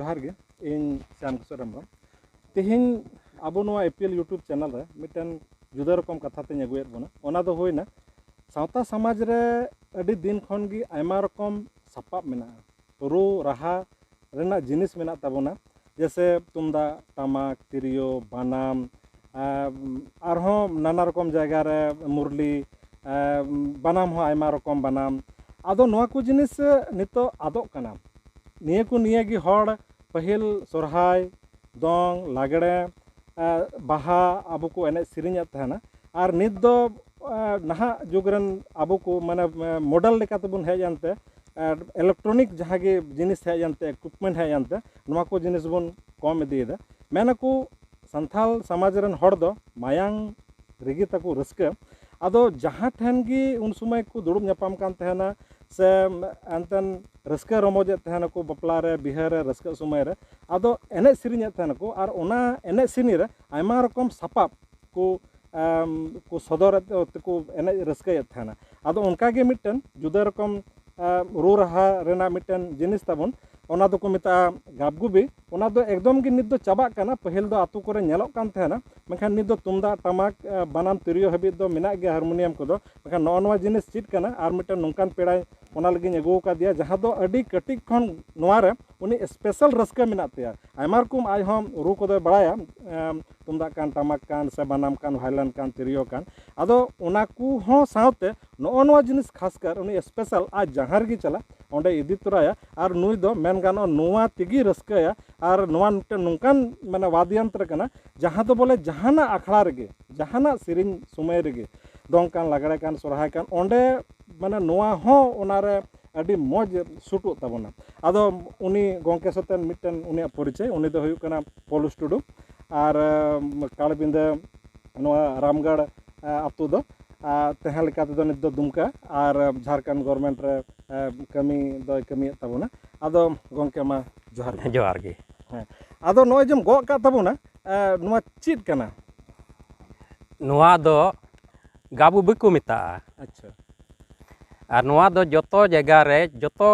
जोहार गे इन श्याम किशोर हेम्ब्रम तेहिं आबो नोआ एपीएल यूट्यूब चैनल रे मिटन जुदा रकम कथा तें अगुएद बोना ओना दो होइना सावता समाज रे अडी दिन खन गी आयमा रकम सपाब मेना रू राहा रेना जिनिस मेना ताबोना जैसे तुमदा टमाक तिरियो बानाम आरहों नाना रकम जगह रे मुरली बानाम हो आयमा रकम बानाम आदो नोआ को जिनिस नितो आदोक कना निये को निये गी हड़ पहिल सोरहाय दोंग लागड़े बाहा आबो को एने सिरिंग तहना और नित दो नहा जुगरन आबो को माने मॉडल लेका तबुन हेज जानते इलेक्ट्रॉनिक जहाँ के जिनिस हेज जानते इक्विपमेंट हेज जानते नोआ को जिनिस बुन कम इदीदा मेनको संथाल समाज रन हड़ दो मायांग रिगी तको रस्के आदो जहाँ ठेन गी उन समय को दुड़ुब न्यापाम कान तहना से अंतन रस्के रमोजे तहना को बपला रे बिहा रे रस्के समय रे आदो एने सिरिंग तहना को और ओना एने सिनी रे आयमा रकम सपाप को सदर को एने रस्के तहना आदो उनका गे मिटन जुदा रकम रू राहा रेना मिटन जिनिस ताबुन ओना दो को मिता गाबगुबी ओना दो एकदम गे नित दो चाबा काना पहिल दो आतु करे नेलोक कान तहना मेखान नित दो तुमदा टमाक बानाम तिरियो हबी दो मिना गे हारमोनियम को दो मेखान नोआ जिनिस चिट काना और मिटन नोंकान पेड़ाय ओना लगी अगू का दिया जहाँ दो अडी कटिक खन नोआ रे उनी स्पेशल रस्का मिना तेया आयमा रकम आज हम रू को दो बड़ाया तुमदा कान टमाक कान से बानाम कान वायलन कान तिरियो कान आदो ओना को हो सावते नोआ जिनिस खासकर उनी स्पेशल आज जहाँ गी चला ओंडे इदी तोराया और नुई दो मेन गानो नोआ तिगी रस्काया और नोआ नोंकान माने वाद्ययंत्र कना जहाँ दो बोले जहाना अखड़ा रेगे जहाना सिरिंग समय रेगे दोंग कान लागड़े कान सोरहाय कान ओंडे माने नोआ हो ओनारे अडी मौज सुटो ताबोना आदो उनी गोंके सतेन मिटन उनी परिचय उनी दो हुयु कना पोलुस टुडू और कालबिंदे नोआ रामगढ़ आतु दो तेहल लेका दो नित दो दुमका और झारखंड गवर्नमेंट रे कमी दो कमी ताबोना आदो गोंके मा जोहार गे आदो नोय जम गो का ताबोना नोआ चित कना नोआ दो गाबू बिकु मिता अच्छा और नोआ दो जोतो जगह रे जोतो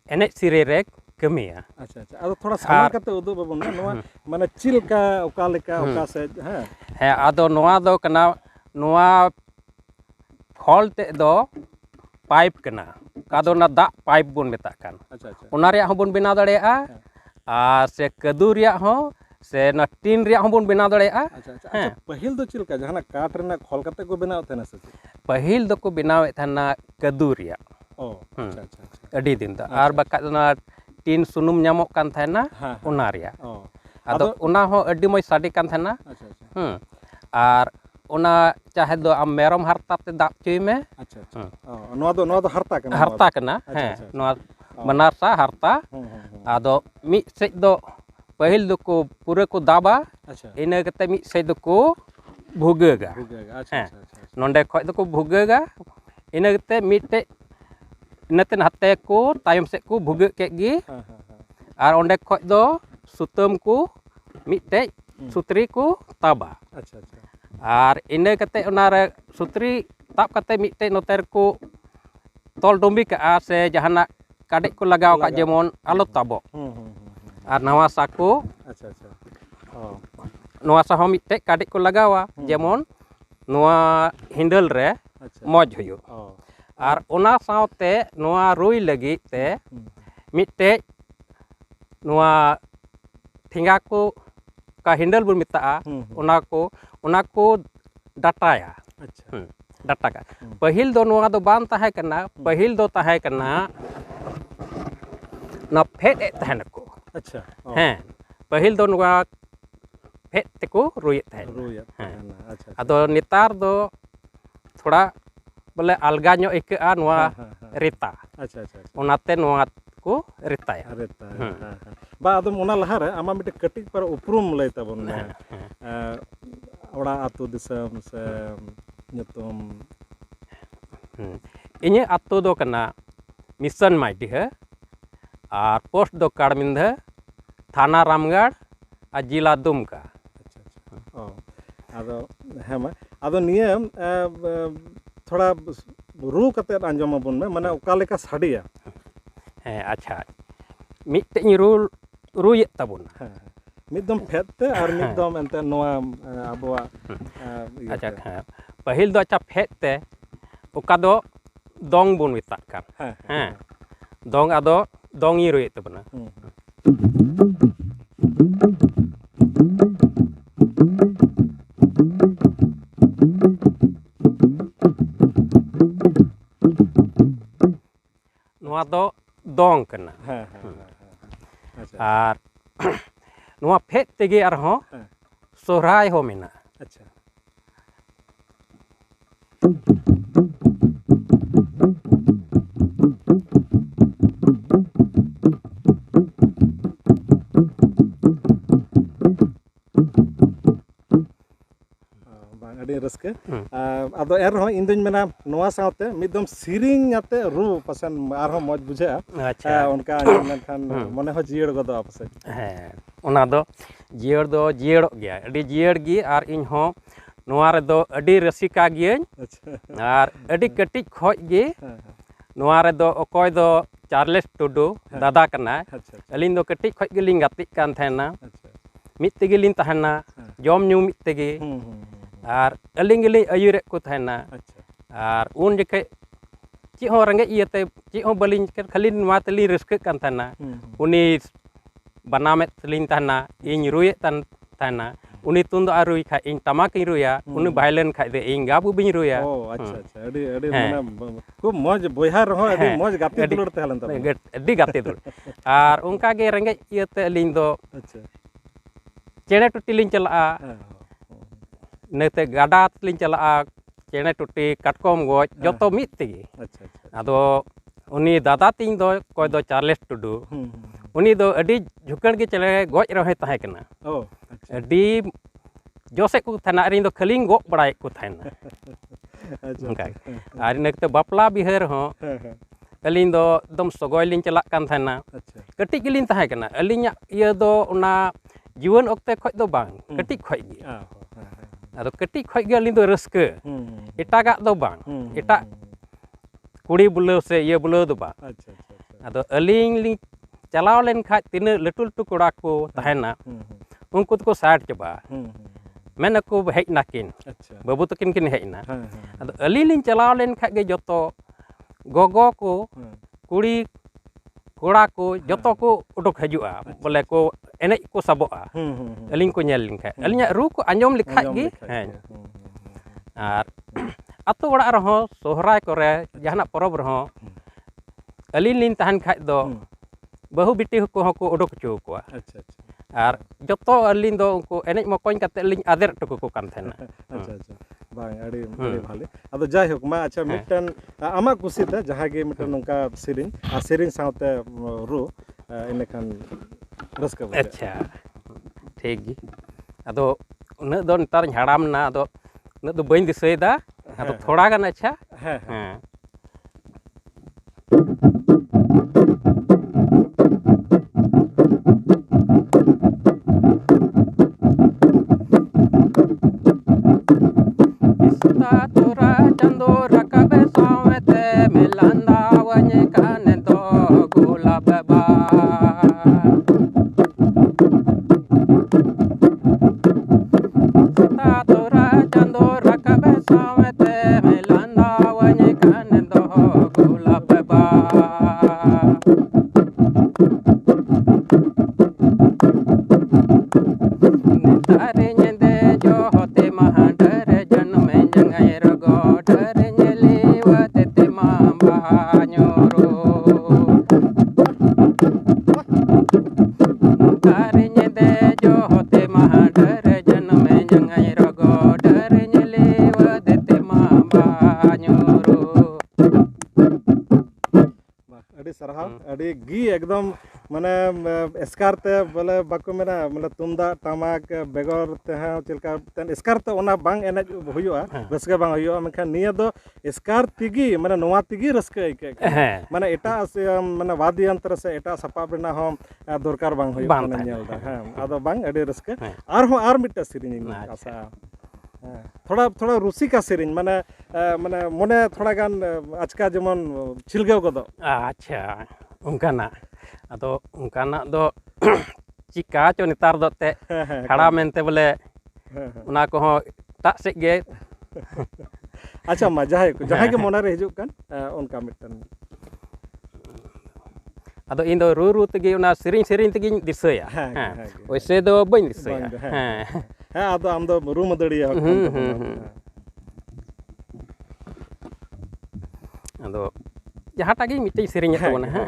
एने सिरे रे कमिया अच्छा अच्छा आदो थोड़ा सामान कते उदु बाबू ना नोआ माने चिल का ओका लेका ओका से है आदो नोआ दो कना नोआ फॉल ते दो पाइप कना कादो ना दा पाइप बुन मेता कान अच्छा अच्छा ओना रे हो बुन बिना दड़ेया आ से कदू रे हो से ना टीन रे हो बुन बिना दड़ेया अच्छा अच्छा पहिल दो चिल का जहाना काट रे ना खोल कते को बनाव थेना से पहिल दो को बनाव थना कदू रे ओ अच्छा अच्छा अडी दिन दा आर बका ना टीन सुनुम ᱧᱟᱢᱚᱜ ᱠᱟᱱ ᱛᱟᱦᱮᱱᱟ ᱚᱱᱟ ᱨᱮᱭᱟᱜ ᱟᱫᱚ ᱚᱱᱟ ᱦᱚᱸ ᱟᱹᱰᱤ ᱢᱚᱡᱽ ᱥᱟᱰᱮ ᱠᱟᱱ ᱛᱟᱦᱮᱱᱟ ᱟᱨ ᱚᱱᱟ ᱪᱟᱦᱮ ᱫᱚ ᱟᱢ ᱢᱮᱨᱚᱢ ᱦᱟᱨᱛᱟ ᱛᱮ ᱫᱟᱵ ᱪᱚᱭ ᱢᱮ अच्छा अच्छा नोआ दो हरता कना नोआ बनारसा हरता आदो मिद सेज दो पहिल दो को पूरे को दाबा इना कते मिद सेज दो को भुगेगा नोंडे खoj दो को भुगेगा इना कते मिदते इनाते हाते को तायम से को भुगे के गी और ओंडे खoj दो सुतम को मिदते सुतरी को ताबा अच्छा अच्छा और इना कते ओना रे सुतरी ताब कते मिदते नोते को तोल डुम्बी का से जहाना काडे को लगाव का जेमन आलो ताबो और नवा साको अच्छा अच्छा नवा सा हम मिदते काडे को लगावा जेमन नवा हिंडल रे मौज हुयो और ओना सावते नवा रुई लगी ते मिदते नवा ठिंगा को का हिंडल बुन मिता ओना को डाटाया अच्छा डाटा का पहिल दो नोआ दो बान ताहे कना पहिल दो ताहे कना ना फेट तहन को अच्छा हैं पहिल दो नोआ फेट ते को रुय तहन अच्छा अदो नितार दो थोड़ा बोले अलगा ᱧᱚᱜ ᱤᱠᱟᱹᱜᱼᱟ नोआ रेता अच्छा अच्छा ओनाते नोआ को रेताया रेता बा आदम ओना लहा रे आमा मिटे कटिक पर उपरुम लय ताबन ने ओड़ा आतु दिसम से nyutum इन्हें आतो दो कना मिशन माइटी है और पोस्ट दो काड़मिंध थाना रामगढ़ और जिला दुमका अच्छा अच्छा आदो हेमा आदो नियम थोड़ा रू कते आंजम बन में माने ओका लेका साडिया है अच्छा मिटे रू ᱨᱩᱭᱮᱫ ᱛᱟᱵᱚᱱᱟ ᱢᱤᱫ ᱫᱚᱢ ᱯᱷᱮᱫ ᱛᱮ ᱟᱨ ᱢᱤᱫ ᱫᱚᱢ ᱮᱱᱛᱮ ᱱᱚᱣᱟ ᱟᱵᱚᱣᱟᱜ ᱟᱪᱪᱷᱟ ᱦᱮᱸ ᱯᱟᱹᱦᱤᱞ ᱫᱚ ᱟᱪᱪᱷᱟ ᱯᱷᱮᱫ ᱛᱮ ᱚᱠᱟ ᱫᱚ ᱫᱚᱝ ᱵᱚᱱ ᱢᱮᱛᱟᱜ ᱠᱟᱱ ᱦᱮᱸ ᱫᱚᱝ ᱟᱫᱚ ᱫᱚᱝ ᱤᱧ ᱨᱩᱭᱮᱫ ᱛᱟᱵᱚᱱᱟ ᱱᱚᱣᱟ ᱫᱚ ᱫᱚᱝ ᱠᱟᱱᱟ ᱟᱨ ᱱᱚᱣᱟ ᱯᱷᱮᱫ ᱛᱮᱜᱮ ᱟᱨᱦᱚᱸ ᱥᱚᱦᱨᱟᱭ ᱦᱚᱸ ᱢᱮᱱᱟᱜᱼᱟ ᱟᱪᱪᱷᱟ bang adi raska ado erho induñ mena noa saute midom siring ate ru pasen arho moj bujha ᱟᱪᱪᱷᱟ onka anjom lenkhan mone ho jiyer godo apase ᱦᱮᱸ ᱚᱱᱟ ᱫᱚ ᱡᱤᱭᱟᱹᱲᱚᱜ ᱜᱮᱭᱟ ᱟᱹᱰᱤ ᱡᱤᱭᱟᱹᱲ ᱜᱮ ᱟᱨ ᱤᱧ ᱦᱚᱸ ᱱᱚᱣᱟ ᱨᱮᱫᱚ ᱟᱹᱰᱤ ᱨᱟᱹᱥᱤᱠᱟ ᱜᱤᱭᱟᱹᱧ ᱟᱨ ᱟᱹᱰᱤ ᱠᱟᱹᱴᱤᱡ ᱠᱷᱚᱡ ᱜᱮ ᱱᱚᱣᱟ ᱨᱮᱫᱚ ᱚᱠᱚᱭ ᱫᱚ ᱪᱟᱨᱞᱮᱥ ᱴᱩᱰᱩ ᱫᱟᱫᱟ ᱠᱟᱱᱟᱭ ᱟᱹᱞᱤᱧ ᱫᱚ ᱠᱟᱹᱴᱤᱡ ᱠᱷᱚᱡ ᱜᱮᱞᱤᱧ ᱜᱟᱛᱮᱜ ᱠᱟᱱ ᱛᱟᱦᱮᱱᱟ ᱢᱤᱫ ᱛᱮᱜᱮᱞᱤᱧ ᱛᱟᱦᱮᱱᱟ ᱡᱚᱢ ᱧᱩ ᱢᱤᱫ ᱛᱮᱜᱮ ᱟᱨ ᱟᱹᱞᱤᱧ ᱜᱮᱞᱤᱧ ᱟᱹᱭᱩᱨᱮᱫ ᱠᱚ ᱛᱟᱦᱮᱱᱟ ᱟᱨ ᱩᱱ ᱡᱚᱠᱷᱮᱡ ᱪᱮᱫ ᱦᱚᱸ ᱨᱮᱸᱜᱮᱡ ᱤᱭᱟᱹᱛᱮ ᱪᱮᱫ ᱦᱚᱸ ᱵᱟᱹᱞᱤᱧ ᱠᱷᱟᱹᱞᱤ ᱱᱚᱣᱟ ᱛᱮᱞᱤᱧ ᱨᱟᱹᱥᱠᱟᱹᱜ ᱠᱟᱱ ᱛᱟᱦᱮᱱᱟ ᱩᱱᱤ ᱵᱟᱱᱟᱢᱮᱫ ᱛᱮᱞᱤᱧ ᱛᱟᱦᱮᱱᱟ ᱤᱧ ᱨᱩᱭᱮᱫ ᱛᱟᱦᱮᱱᱟ ᱩᱱᱤ ᱛᱩᱢᱫᱟᱜ ᱨᱩᱭ ᱠᱷᱟᱡ ᱤᱧ ᱴᱟᱢᱟᱠᱤᱧ ᱨᱩᱭᱟ ᱩᱱᱤ ᱵᱟᱭᱞᱮᱱ ᱠᱷᱟᱡ ᱫᱚ ᱤᱧ ᱜᱟᱵᱩᱵᱤᱧ ᱨᱩᱭᱟ ᱚ ᱟᱪᱪᱷᱟ ᱟᱪᱪᱷᱟ ᱟᱹᱰᱤ ᱢᱟᱱᱮ खूब ᱢᱚᱡᱽ ᱵᱚᱭᱦᱟ ᱨᱮᱦᱚᱸ ᱟᱹᱰᱤ ᱢᱚᱡᱽ ᱜᱟᱛᱮ ᱫᱩᱞᱟᱹᱲ ᱛᱟᱦᱮᱸ ᱞᱮᱱ ᱛᱟᱵᱚᱱᱟ ᱟᱹᱰᱤ ᱜᱟᱛᱮ ᱫᱩᱞ ᱟᱨ ᱚᱱᱠᱟ ᱜᱮ ᱨᱮᱸᱜᱮᱡ ᱤᱭᱟᱹᱛᱮ ᱟᱹᱞᱤᱧ ᱫᱚ ᱪᱮᱬᱮ ᱴᱩᱴᱤ ᱞᱤᱧ ᱪᱟᱞᱟᱜᱼᱟ ᱤᱱᱟᱹᱛᱮ ᱜᱟᱰᱟ ᱛᱮᱞᱤᱧ ᱪᱟᱞᱟᱜᱼᱟ ᱪᱮᱬᱮ ᱴᱩᱴᱤ ᱠᱟᱴᱠᱚᱢ ᱜᱚᱡ ᱡᱚᱛᱚ ᱢᱤᱫ ᱛᱮᱜᱮ ᱟᱫᱚ ᱩᱱᱤ ᱫᱟᱫᱟ ᱛᱤᱧ ᱫᱚ ᱚᱠᱚᱭ ᱫᱚ ᱪᱟᱨᱞᱮᱥ ᱴᱩᱰᱩ ᱩᱱᱤ ᱫᱚ ᱟᱹᱰᱤ ᱡᱷᱩᱠᱟᱹᱲ ᱜᱮ ᱪᱮᱬᱮ ᱜᱚᱡ ᱨᱮᱦᱚᱸᱭ ᱛᱟᱦᱮᱸ ᱠᱟᱱᱟ ᱟᱹᱰᱤ ᱡᱚᱥᱮᱫ ᱠᱚ ᱛᱟᱦᱮᱱᱟ ᱟᱨ ᱤᱧ ᱫᱚ ᱠᱷᱟᱹᱞᱤᱧ ᱜᱚᱜ ᱵᱟᱲᱟᱭᱮᱫ ᱠᱚ ᱛᱟᱦᱮᱱᱟ ᱚᱱᱠᱟ ᱟᱨ ᱤᱱᱟᱹ ᱠᱟᱛᱮ ᱵᱟᱯᱞᱟ ᱵᱤᱦᱟᱹ ᱨᱮᱦᱚᱸ ᱟᱹᱞᱤᱧ ᱫᱚ ᱮᱠᱫᱚᱢ ᱥᱚᱜᱚᱭ ᱞᱤᱧ ᱪᱟᱞᱟᱜ ᱠᱟᱱ ᱛᱟᱦᱮᱱᱟ ᱠᱟᱹᱴᱤᱡ ᱜᱮᱞᱤᱧ ᱛᱟᱦᱮᱸ ᱠᱟᱱᱟ ᱟᱹᱞᱤᱧᱟᱜ ᱤᱭᱟᱹ ᱫᱚ ᱚᱱᱟ ᱡᱩᱣᱟᱹᱱ ᱚᱠᱛᱮ ᱠᱷᱚᱡ ᱫᱚ ᱵᱟᱝ ᱠᱟᱹᱴᱤᱡ ᱠᱷᱚᱡ ᱜᱮ ᱟᱫᱚ ᱠᱟᱹᱴᱤᱡ ᱠᱷᱚᱡ ᱜᱮ ᱟᱹᱞᱤᱧ ᱫᱚ ᱨᱟᱹᱥᱠᱟᱹ ᱮᱴᱟᱜᱟᱜ ᱫᱚ ᱵᱟᱝ ᱮᱴᱟᱜ ᱠᱩᱲᱤ ᱵᱩᱞᱟᱹᱣ ᱥᱮ ᱤᱭᱟᱹ ᱵᱩᱞᱟᱹᱣ ᱫᱚ ᱵᱟᱝ ᱟᱫᱚ ᱟᱹᱞᱤᱧ ᱞᱤᱧ ᱪᱟᱞᱟᱣ ᱞᱮᱱᱠᱷᱟᱡ ᱛᱤᱱᱟᱹᱜ ᱞᱟᱹᱴᱩ ᱞᱟᱹᱴᱩ ᱠᱚᱲᱟ ᱠᱚ ᱛᱟᱦᱮᱱᱟ ᱩᱱᱠᱩ ᱫᱚᱠᱚ ᱥᱟᱭᱤᱰ ᱪᱟᱵᱟᱜᱼᱟ ᱢᱮᱱᱟᱠᱚ ᱦᱮᱡ ᱱᱟᱠᱤᱱ ᱵᱟᱹᱵᱩ ᱛᱟᱹᱠᱤᱱ ᱠᱤᱱ ᱦᱮᱡ ᱮᱱᱟ ᱟᱫᱚ ᱟᱹᱞᱤᱧ ᱞᱤᱧ ᱪᱟᱞᱟᱣ ᱞᱮᱱᱠᱷᱟᱡ ᱜᱮ ᱡᱚᱛᱚ ᱜᱚᱜᱚ ᱠᱚ ᱠᱩᱲᱤ ᱠᱚᱲᱟ ko joto ko udok hajua boleh ko enek ko saboa aling ko nyel lingkha alinya ru ko anjom likhaj gi ar ato ora reho sohrai kore jahana porob reho alin lin tahan khaj do bahu biti ko hoko udok chu ko ar joto alin do ko enek mokoñ kate ling ader to ko kan thena bang adi bhale ado jai hok ma acha mitan ama kusita jaha ge mitan nongka sering saute ru enekan raska ba acha thik gi ado una do netar haram na ado una do bain disayda ado thoda gan acha adi gi ekdom mane eskarte bole bako mena mane tumda tamak begor te ha chilka ten eskarte ona bang enej huyua raska bang huyua menkan niya do eskar tigi mane noa tigi raska ike mane eta mane wadiyantra se eta sapab rena hom dorkar bang huyua mane nyel da ado bang adi raska ar mitta siriñ asa थोड़ा रुसी का सेरिंग माने मोने थोड़ा गान आजका जेमन छिलगाव गदो अच्छा उनकाना अदो उनकाना दो चिका चो नेतार दो ते खड़ा मेनते बोले उना को हो ता से गे अच्छा मा जहां के मोना रे हिजुक कान उनका मिटन अदो इन दो रू तगे उना सिरिंग सिरिंग तगे दिसया वैसे दो बइन दिसया हां अदो आम दो रू मदड़िया अदो जहाटा गे मिटे सिरिंग तबना हां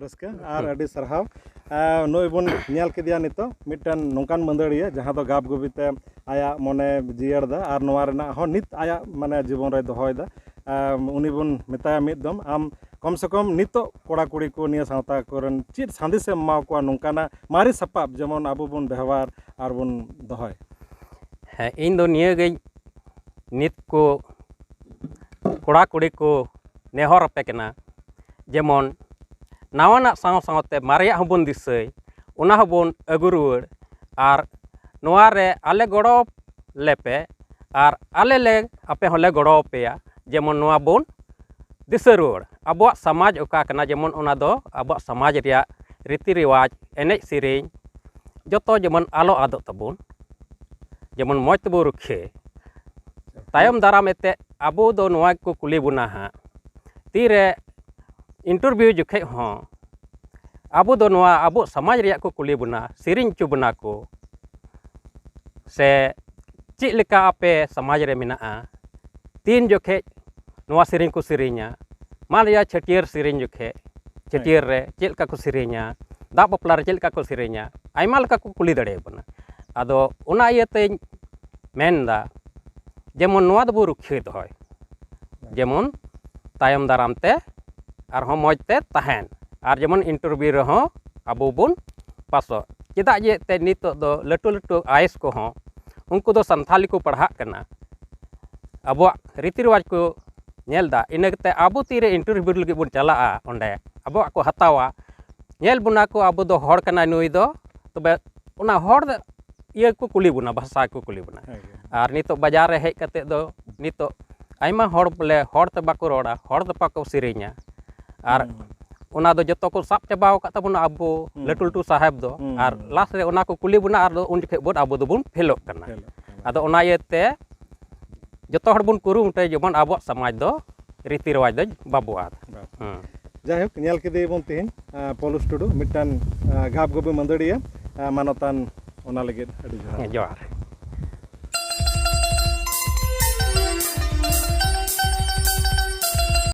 रस्का और अड़ी सरहाव नोय बन नेल केदिया नितो मिटन नोंकान मंदड़िया जहां दो गाब गोबिते आया मने जियर दा और नोवा रेना हो नित आया माने जीवन रे दोहय दा उनी बन मेताया मिदम आम कम से कम नितो कोड़ा कुड़ी को निया सावता करन चित सांदेश मा को नोंकाना मारी सपाब जेमन आबो बन व्यवहार और बन दोहय है इन दो निया गई नित को कोड़ा कुड़ी को नेहर पे केना जेमन नावाना साव सावते मारिया हबन दिसै उना हबन अगु रुवाड़ और नोवा रे आले गड़ो लेपे और आले ले आपे होले गड़ो पेया जेमन नोवा बन दिसै रुवाड़ आबो समाज ओका कना जेमन उना दो आबो समाज रिया रीति रिवाज एनेज सेरेñ जतो जेमन आलो आदो तबन जेमन मौज तबो रुखे तायम दाराम एते आबो दो नोवा को कुली बुना हा तीरे इंटरव्यू जुखे हों आबो दो नोवा आबो समाज रिया को कुली बुना सेरेñ चु बुना को से चेक लेका आपे समाज रे मेनाआ तीन जोखे नोवा सेरेñ को सेरेñा मान रिया छटियर सेरेñ जोखे छटियर रे चेक लेका को सेरेñा दा बपला रे चेक लेका को सेरेñा आयमा लेका को कुली दड़े बना आदो उना इयते मेनदा जेमन नोवा दबो रुखे दोहय जेमन तायम दाराम ते और हम मौजते तहन और जेमन इंटरव्यू रहो आबो बन पासो चेदा जे ते नितो दो लटू लटू आईएस को हों उनको दो संथाली को पढ़ा करना अब रीति रिवाज को नेलदा इनकते आबो तीरे इंटरव्यू लगे बन चला ओंडे अब को हतावा नेल बुना को आबो दो हड़ कना नुई दो तबे उना हड़ इया को कुली बुना भाषा को कुली बुना और नितो बाजार रे हेज कते दो नितो आयमा हड़ बोले हड़ ते बाको रोड़ा हड़ ते बाको सेरेñा और उना दो जतो को साब चाबाव का तबन आबो लटू लटू साहेब दो और लास्ट रे उना को कुली बुना और उन जखे बोड आबो दो बुन फेलोक कना आदो उना इयते जतो हड़ बुन कुरु उठे जेमन आबो समाज दो रीति रिवाज दो बाबुआ जायक नेल केदे बन तेन पॉलुस टुडू मिटन गाब गोबे मंदड़िया मानतान ओना लगे अडी जोहार